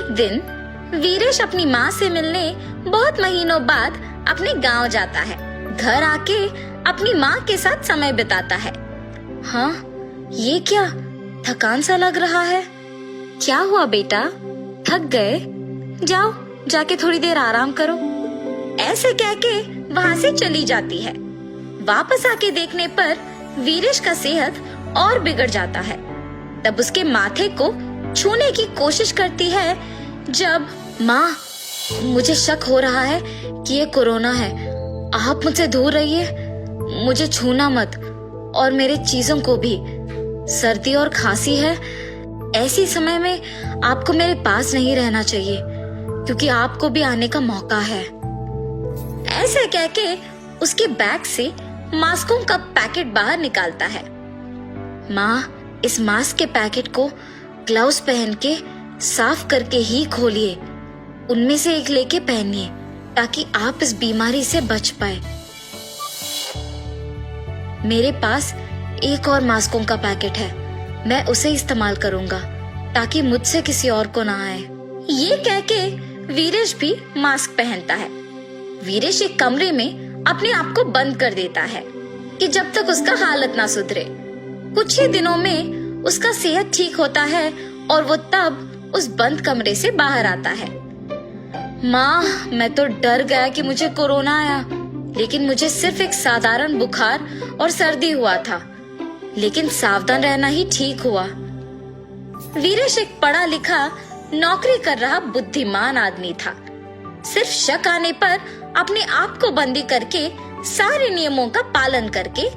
एक दिन वीरेश अपनी माँ से मिलने बहुत महीनों बाद अपने गांव जाता है। घर आके अपनी माँ के साथ समय बिताता है। हाँ, ये क्या थकान सा लग रहा है। क्या हुआ बेटा, थक गए? जाओ जाके थोड़ी देर आराम करो। ऐसे कह के वहाँ से चली जाती है। वापस आके देखने पर वीरेश का सेहत और बिगड़ जाता है। तब उसके माथे को छूने की कोशिश करती है। जब माँ, मुझे शक हो रहा है कि ये कोरोना है, आप मुझसे दूर रहिए, मुझे छूना मत और मेरे चीजों को भी। सर्दी और खांसी है, ऐसी समय में आपको मेरे पास नहीं रहना चाहिए क्योंकि आपको भी आने का मौका है। ऐसे कह के उसके बैग से मास्कों का पैकेट बाहर निकालता है। माँ, इस मास्क के पैकेट को ग्लव्स पहन के साफ करके ही खोलिए। उनमें से एक लेके पहनिए ताकि आप इस बीमारी से बच पाए। मेरे पास एक और मास्कों का पैकेट है, मैं उसे इस्तेमाल करूंगा ताकि मुझसे किसी और को ना आए। ये कह के वीरेश भी मास्क पहनता है। वीरेश एक कमरे में अपने आप को बंद कर देता है कि जब तक उसका हालत ना सुधरे। कुछ ही दिनों में उसका सेहत ठीक होता है और वो तब उस बंद कमरे से बाहर आता है। माँ, मैं तो डर गया कि मुझे कोरोना आया, लेकिन मुझे सिर्फ एक साधारण बुखार और सर्दी हुआ था, लेकिन सावधान रहना ही ठीक हुआ। वीरेश एक पढ़ा लिखा नौकरी कर रहा बुद्धिमान आदमी था। सिर्फ शक आने पर अपने आप को बंदी करके सारे नियमों का पालन करके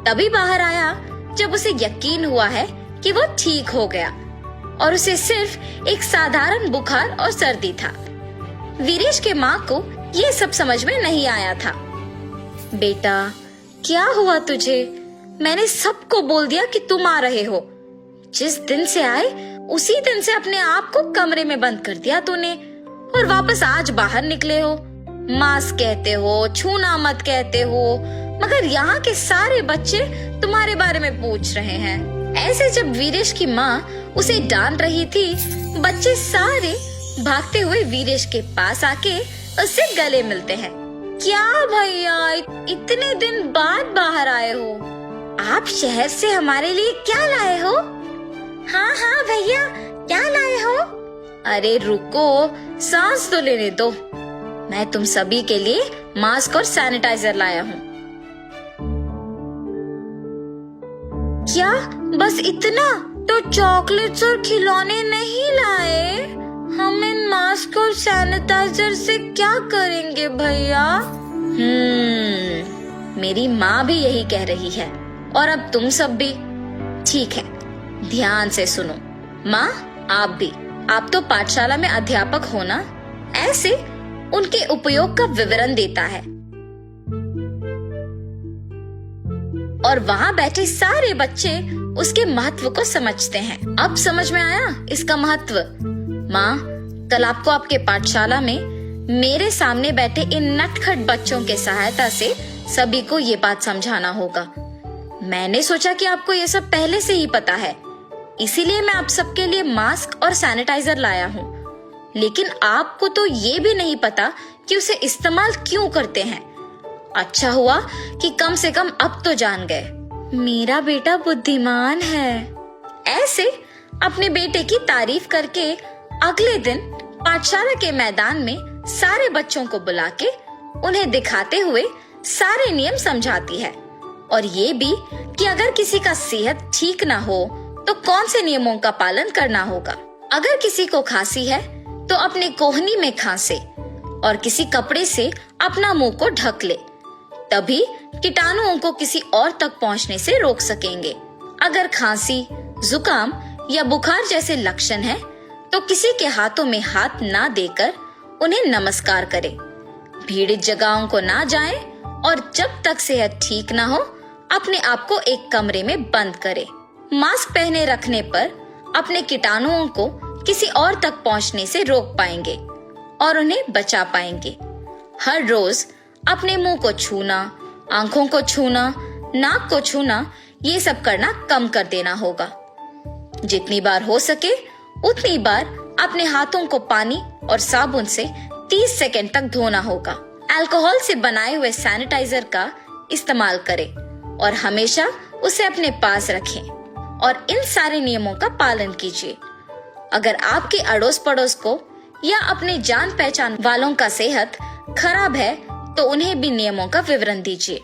तभी बाहर आया जब उसे यकीन हुआ है कि वो ठीक हो गया और उसे सिर्फ एक साधारण बुखार और सर्दी था। वीरेश के माँ को ये सब समझ में नहीं आया था। बेटा, क्या हुआ तुझे? मैंने सबको बोल दिया कि तुम आ रहे हो। जिस दिन से आए उसी दिन से अपने आप को कमरे में बंद कर दिया तूने और वापस आज बाहर निकले हो। मास्क कहते हो, छूना मत कहते हो, मगर यहाँ के सारे बच्चे तुम्हारे बारे में पूछ रहे हैं। ऐसे जब वीरेश की माँ उसे डांट रही थी, बच्चे सारे भागते हुए वीरेश के पास आके उससे गले मिलते हैं। क्या भैया, इतने दिन बाद बाहर आए हो? आप शहर से हमारे लिए क्या लाए हो? हाँ हाँ भैया, क्या लाए हो? अरे रुको, सांस तो लेने दो। मैं तुम सभी के लिए मास्क और सैनिटाइजर लाया हूँ। क्या बस इतना? तो चॉकलेट्स और खिलौने नहीं लाए? हम इन मास्क और सैनिटाइजर से क्या करेंगे भैया? मेरी माँ भी यही कह रही है और अब तुम सब भी। ठीक है, ध्यान से सुनो। माँ, आप भी, आप तो पाठशाला में अध्यापक हो ना? ऐसे उनके उपयोग का विवरण देता है और वहाँ बैठे सारे बच्चे उसके महत्व को समझते हैं। अब समझ में आया इसका महत्व। माँ, कल आपको आपके पाठशाला में मेरे सामने बैठे इन नटखट बच्चों के सहायता से सभी को ये बात समझाना होगा। मैंने सोचा कि आपको ये सब पहले से ही पता है, इसीलिए मैं आप सबके लिए मास्क और सैनिटाइजर लाया हूँ। लेकिन आपको तो ये भी नहीं पता कि उसे इस्तेमाल क्यों करते हैं। अच्छा हुआ कि कम से कम अब तो जान गए। मेरा बेटा बुद्धिमान है। ऐसे अपने बेटे की तारीफ करके अगले दिन पाठशाला के मैदान में सारे बच्चों को बुला के उन्हें दिखाते हुए सारे नियम समझाती है और ये भी कि अगर किसी का सेहत ठीक ना हो तो कौन से नियमों का पालन करना होगा। अगर किसी को खांसी है तो अपने कोहनी में खांसे और किसी कपड़े से अपना मुंह को ढक ले, तभी कीटाणुओं को किसी और तक पहुंचने से रोक सकेंगे। अगर खांसी, जुकाम या बुखार जैसे लक्षण है तो किसी के हाथों में हाथ ना देकर उन्हें नमस्कार करें। भीड़ित जगहों को ना जाएं और जब तक सेहत ठीक ना हो अपने आप को एक कमरे में बंद करें। मास्क पहने रखने पर अपने कीटाणुओं को किसी और तक पहुंचने से रोक पाएंगे और उन्हें बचा पाएंगे। हर रोज अपने मुंह को छूना, आंखों को छूना, नाक को छूना, ये सब करना कम कर देना होगा। जितनी बार हो सके उतनी बार अपने हाथों को पानी और साबुन से 30 सेकंड तक धोना होगा। अल्कोहल से बनाए हुए सैनिटाइजर का इस्तेमाल करें और हमेशा उसे अपने पास रखें और इन सारे नियमों का पालन कीजिए। अगर आपके अड़ोस पड़ोस को या अपने जान पहचान वालों का सेहत खराब है तो उन्हें भी नियमों का विवरण दीजिए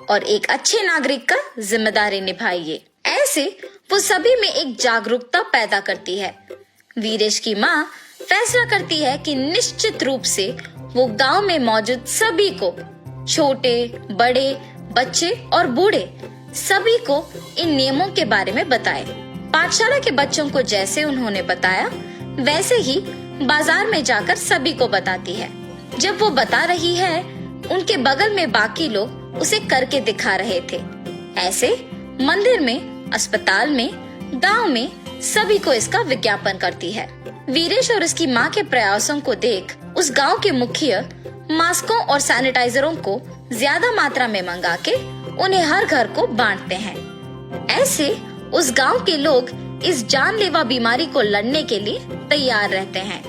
और एक अच्छे नागरिक का जिम्मेदारी निभाइए। ऐसे वो सभी में एक जागरूकता पैदा करती है। वीरेश की माँ फैसला करती है कि निश्चित रूप से वो गांव में मौजूद सभी को, छोटे बड़े बच्चे और बूढ़े, सभी को इन नियमों के बारे में बताए। पाठशाला के बच्चों को जैसे उन्होंने बताया वैसे ही बाजार में जाकर सभी को बताती है। जब वो बता रही है उनके बगल में बाकी लोग उसे करके दिखा रहे थे। ऐसे मंदिर में, अस्पताल में, गांव में सभी को इसका विज्ञापन करती है। वीरेश और उसकी माँ के प्रयासों को देख उस गांव के मुखिया मास्कों और सैनिटाइजरों को ज्यादा मात्रा में मंगा के उन्हें हर घर को बांटते हैं। ऐसे उस गांव के लोग इस जानलेवा बीमारी को लड़ने के लिए तैयार रहते हैं।